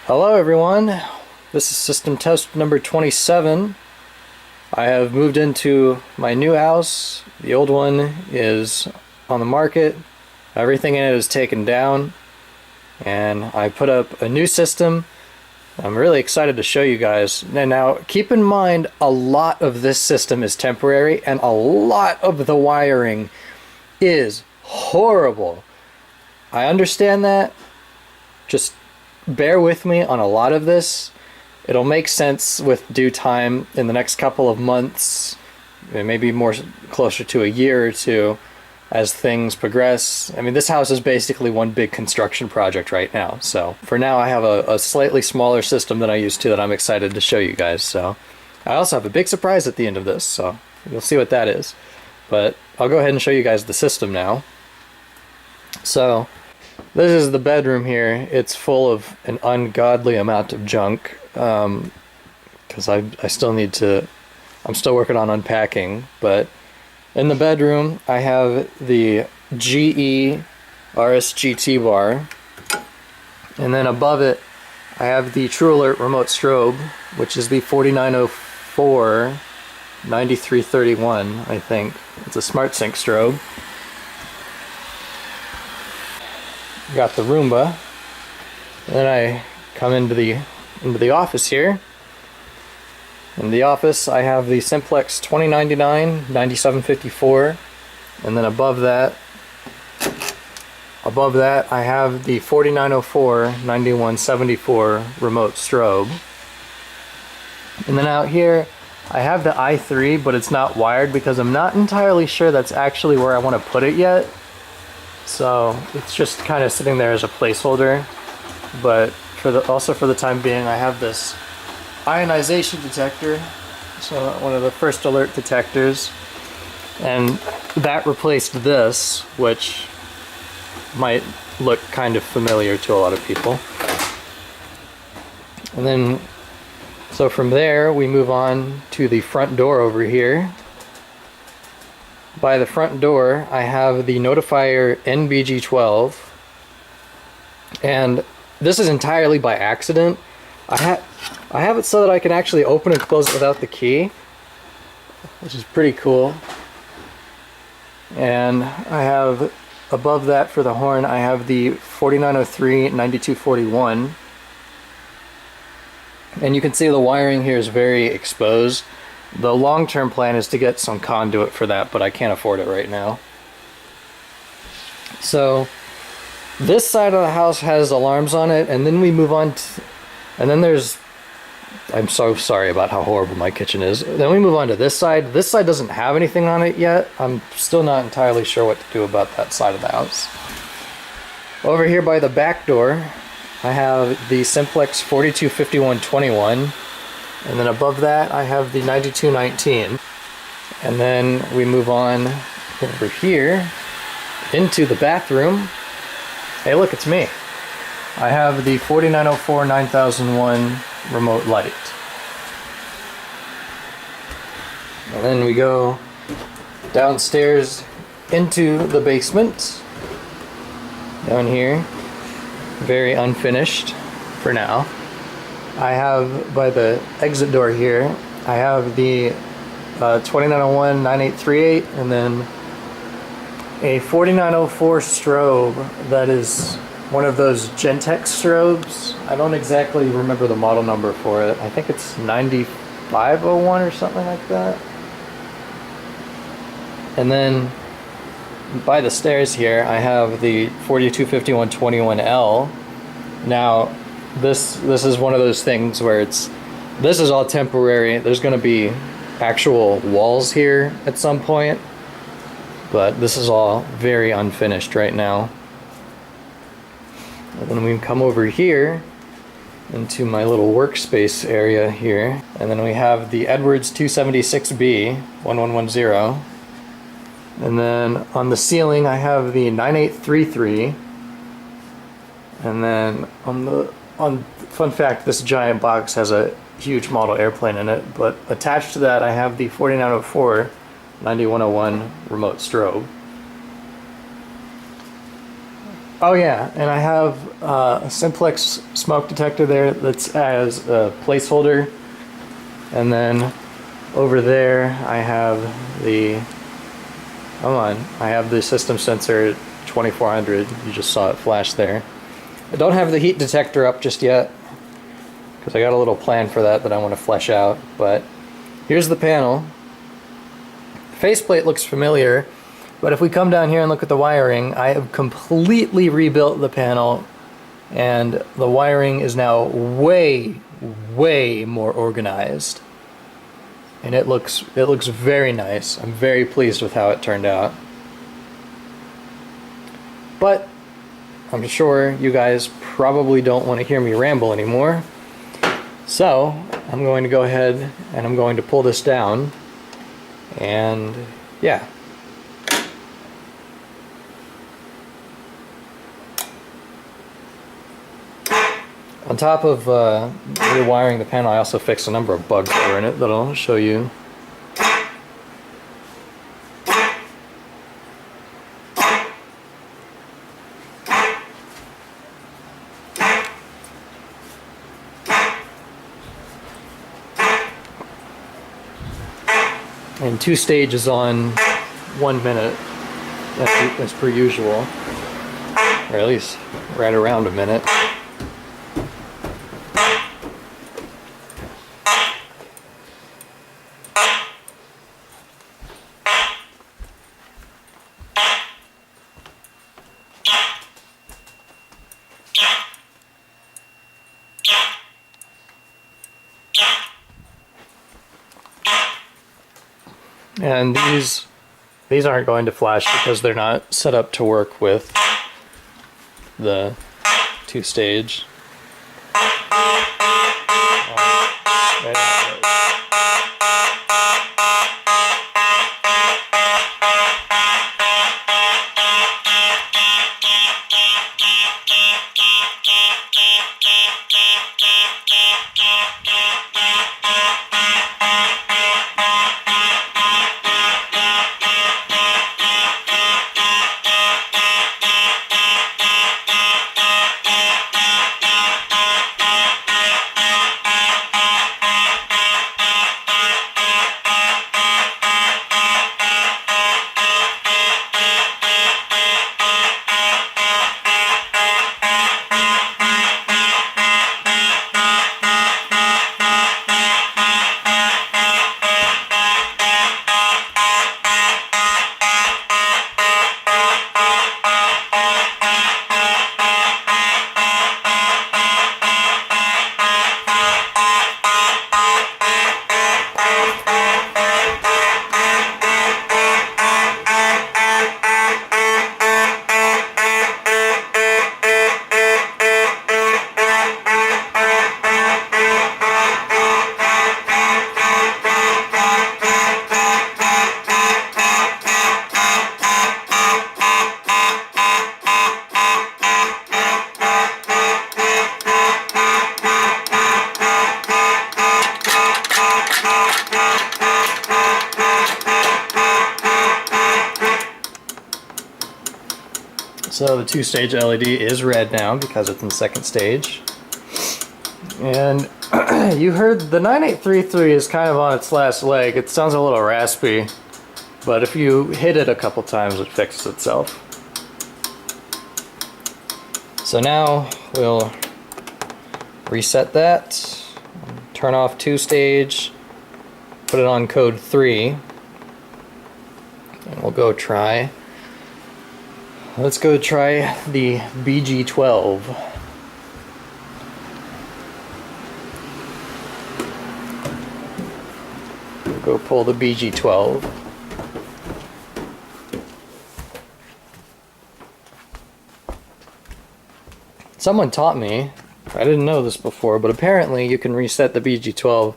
Hello everyone, this is system test number 27. I have moved into my new house. The old one is on the market. Everything in it is taken down and I put up a new system. I'm really excited to show you guys. Now keep in mind, a lot of this system is temporary and a lot of the wiring is horrible. I understand that. Just bear with me on a lot of this. It'll make sense with due time in the next couple of months, maybe more closer to a year or two as things progress. I mean, this house is basically one big construction project right now. So for now, I have a slightly smaller system than I used to that I'm excited to show you guys. So I also have a big surprise at the end of this, so you'll see what that is. But I'll go ahead and show you guys the system now. So this is the bedroom here. It's full of an ungodly amount of junk because I still need to, I'm still working on unpacking. But in the bedroom I have the GE RSGT bar, and then above it I have the True Alert remote strobe, which is the 4904 9331, I think. It's a smart sync strobe. Got the Roomba. And then I come into the office here. In the office I have the Simplex 2099 9754, and then above that I have the 4904 9174 remote strobe. And then out here I have the i3, but it's not wired because I'm not entirely sure that's actually where I want to put it yet. So it's just kind of sitting there as a placeholder. But also for the time being, I have this ionization detector, so one of the first alert detectors, and that replaced this, which might look kind of familiar to a lot of people. And then, so from there we move on to the front door over here. By the front door I have the Notifier NBG12, and this is entirely by accident. I have it so that I can actually open and close it without the key, which is pretty cool. And I have above that for the horn I have the 4903 9241, and you can see the wiring here is very exposed. The long-term plan is to get some conduit for that, but I can't afford it right now. So this side of the house has alarms on it, and then we move on to, and then there's, I'm so sorry about how horrible my kitchen is. Then we move on to this side. This side doesn't have anything on it yet. I'm still not entirely sure what to do about that side of the house. Over here by the back door I have the Simplex 425121. And then above that I have the 9219. And then we move on over here into the bathroom. Hey look, it's me. I have the 4904 9001 remote light. And then we go downstairs into the basement. Down here, very unfinished for now. I have, by the exit door here, I have the 2901 9838, and then a 4904 strobe that is one of those Gentex strobes. I don't exactly remember the model number for it. I think it's 9501 or something like that. And then by the stairs here I have the 425121L. Now this is one of those things where this is all temporary. There's going to be actual walls here at some point, but this is all very unfinished right now. And then we come over here into my little workspace area here, and then we have the Edwards 276B 1110, and then on the ceiling I have the 9833, and then on fun fact, this giant box has a huge model airplane in it, but attached to that I have the 4904 9101 remote strobe. Oh yeah, and I have a Simplex smoke detector there that's as a placeholder, and then over there I have the, hold on, I have the system sensor 2400. You just saw it flash there. I don't have the heat detector up just yet because I got a little plan for that I want to flesh out, but here's the panel. The faceplate looks familiar, but if we come down here and look at the wiring, I have completely rebuilt the panel, and the wiring is now way more organized. And it looks very nice. I'm very pleased with how it turned out. But I'm sure you guys probably don't want to hear me ramble anymore. So I'm going to go ahead and I'm going to pull this down, and yeah. On top of rewiring the panel, I also fixed a number of bugs that were in it that I'll show you. And 2 stages on 1 minute, as per usual, or at least right around a minute. And these aren't going to flash because they're not set up to work with the 2-stage. So the 2-stage LED is red now because it's in 2nd stage. And you heard the 9833 is kind of on its last leg. It sounds a little raspy, but if you hit it a couple times, it fixes itself. So now we'll reset that, turn off 2-stage, put it on code 3, and we'll go try. Let's go try the BG12. We'll go pull the BG12. Someone taught me, I didn't know this before, but apparently you can reset the BG12.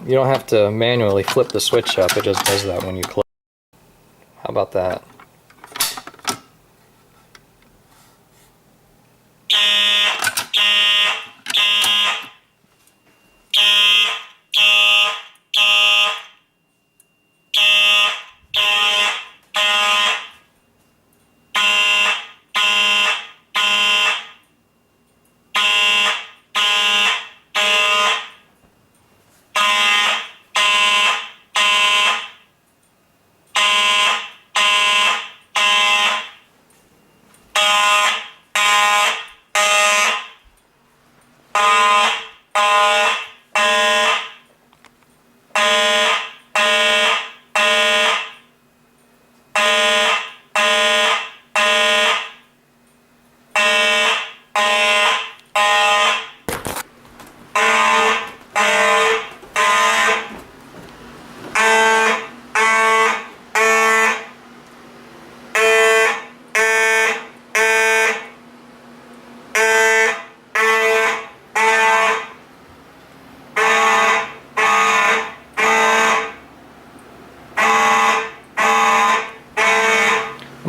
You don't have to manually flip the switch up, it just does that when you close. How about that?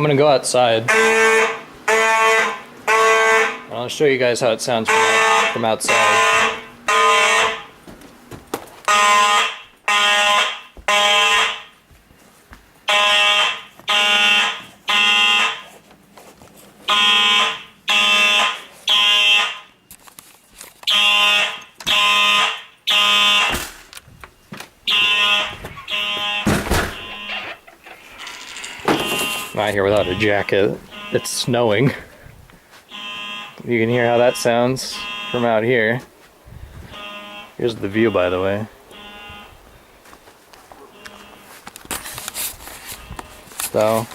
gonna go outside. I'll show you guys how it sounds from outside. I'm out here without a jacket. It's snowing. You can hear how that sounds from out here. Here's the view, by the way. So,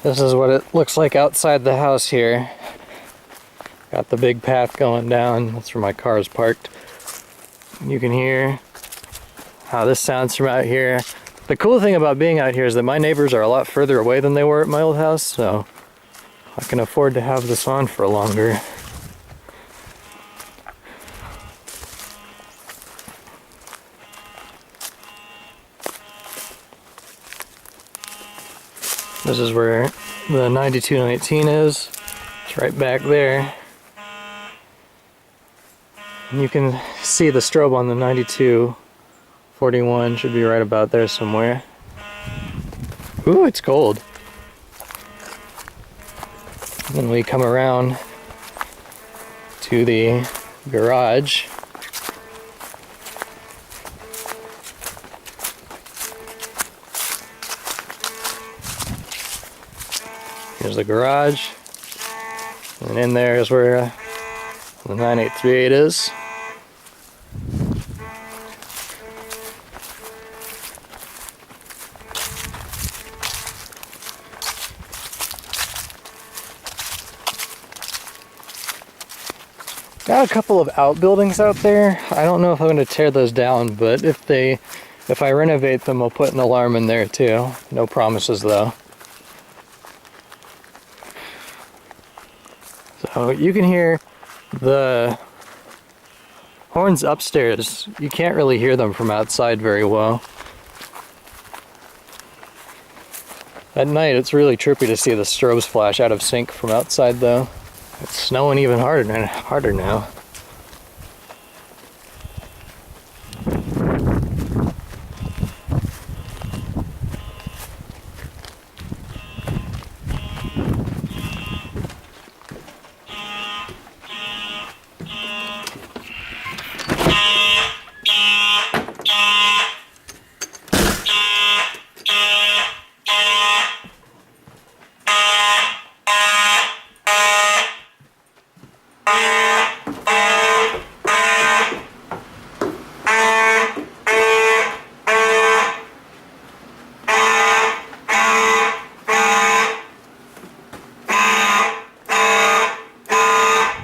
this is what it looks like outside the house here. Got the big path going down. That's where my car is parked. You can hear how this sounds from out here. The cool thing about being out here is that my neighbors are a lot further away than they were at my old house, so I can afford to have this on for longer. This is where the 9219 is. It's right back there. And you can see the strobe on the 9241 should be right about there somewhere. Ooh, it's cold. Then we come around to the garage. Here's the garage, and in there is where the 9838 is. Got a couple of outbuildings out there. I don't know if I'm going to tear those down, but if I renovate them, I'll put an alarm in there too. No promises though. So you can hear the horns upstairs. You can't really hear them from outside very well. At night it's really trippy to see the strobes flash out of sync from outside though. It's snowing even harder now.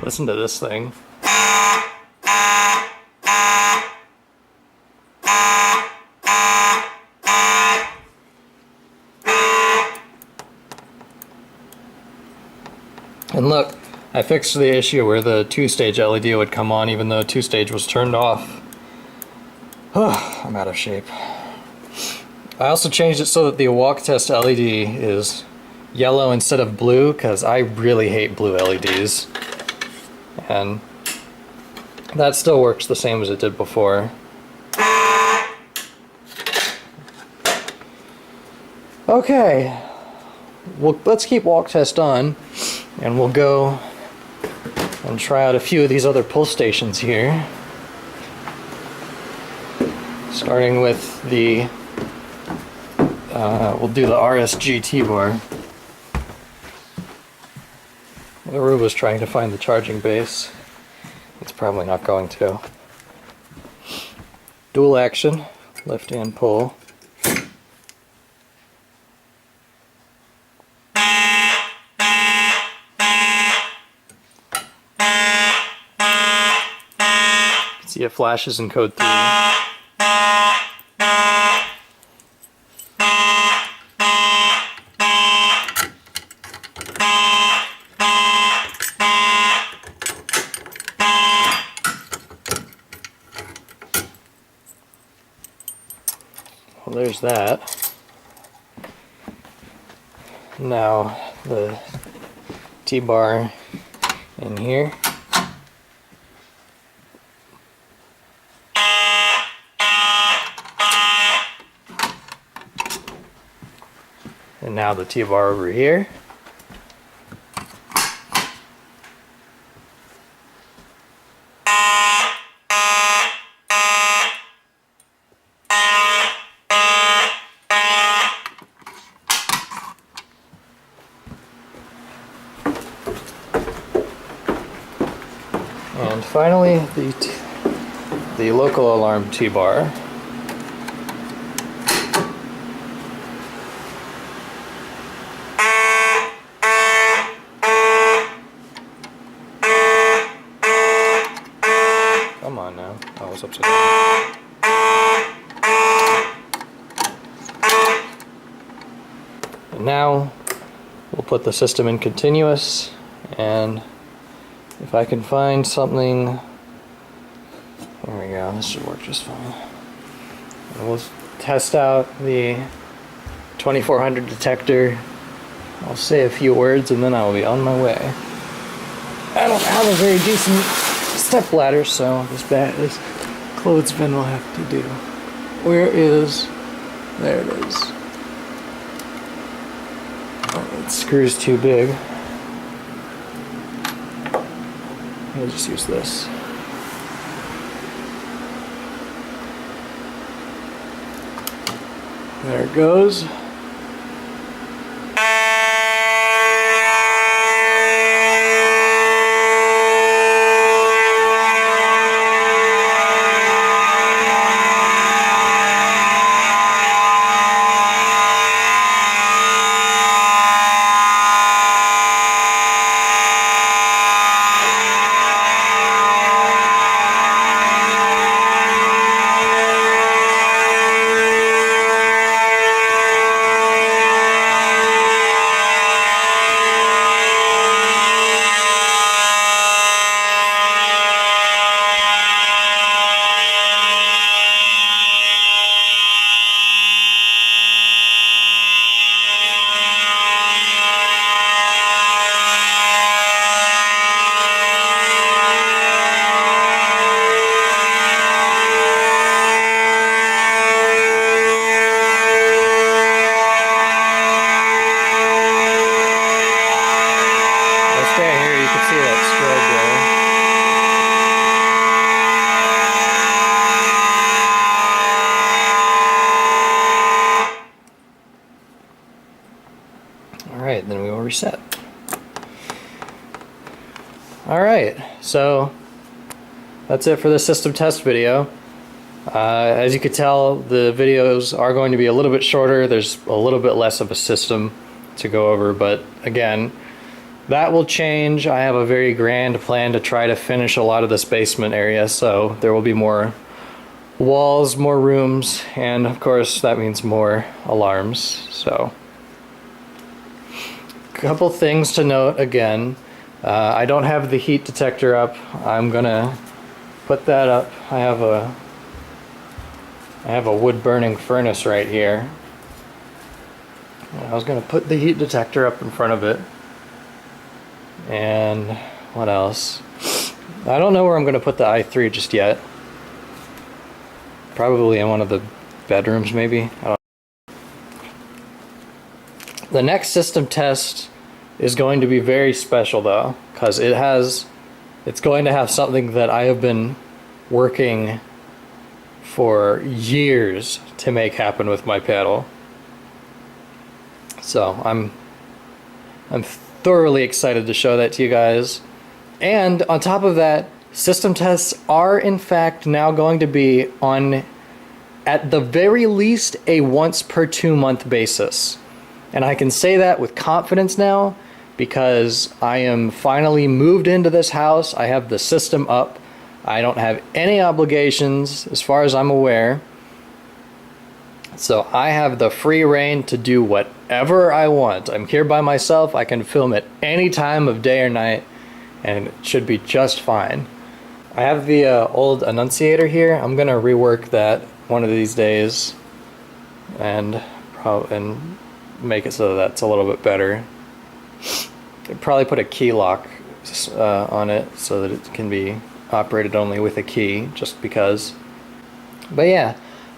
Listen to this thing. And look, I fixed the issue where the 2-stage LED would come on even though 2-stage was turned off. Oh, I'm out of shape. I also changed it so that the walk test LED is yellow instead of blue because I really hate blue LEDs. And that still works the same as it did before. Okay, well, let's keep walk test on, and we'll go and try out a few of these other pull stations here. Starting with the, we'll do the RSGT bar. LaRue was trying to find the charging base. It's probably not going to. Dual action, lift and pull. See, it flashes in code 3. Well, there's that. Now the T-bar in here. And now the T-bar over here. And finally, the local alarm T-bar. Come on now. Oh, I was upside down. And now we'll put the system in continuous, and if I can find something, there we go, this should work just fine. And we'll test out the 2400 detector. I'll say a few words and then I will be on my way. I don't have a very decent step ladder, so this clothes bin will have to do. Where is, there it is. Oh, the screw's too big. I'll just use this. There it goes. Alright, then we will reset. Alright, so that's it for the system test video. As you can tell, the videos are going to be a little bit shorter. There's a little bit less of a system to go over, but again, that will change. I have a very grand plan to try to finish a lot of this basement area, so there will be more walls, more rooms, and of course that means more alarms. So a couple things to note again. I don't have the heat detector up. I'm gonna put that up. I have a wood burning furnace right here. I was gonna put the heat detector up in front of it. And what else? I don't know where I'm gonna put the i3 just yet. Probably in one of the bedrooms, maybe. I don't know. The next system test is going to be very special though, because it's going to have something that I have been working for years to make happen with my paddle. So I'm thoroughly excited to show that to you guys. And on top of that, system tests are in fact now going to be on, at the very least, a once per 2 month basis. And I can say that with confidence now because I am finally moved into this house. I have the system up. I don't have any obligations as far as I'm aware. So I have the free reign to do whatever I want. I'm here by myself. I can film at any time of day or night and it should be just fine. I have the old annunciator here. I'm gonna rework that one of these days and make it so that's a little bit better. I'd probably put a key lock on it so that it can be operated only with a key, just because. But yeah,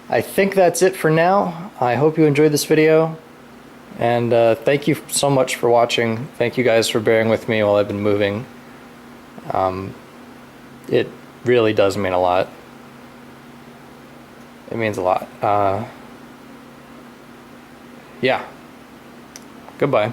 I think that's it for now. I hope you enjoyed this video, and thank you so much for watching. Thank you guys for bearing with me while I've been moving. It really does mean a lot. It means a lot. Yeah. Goodbye.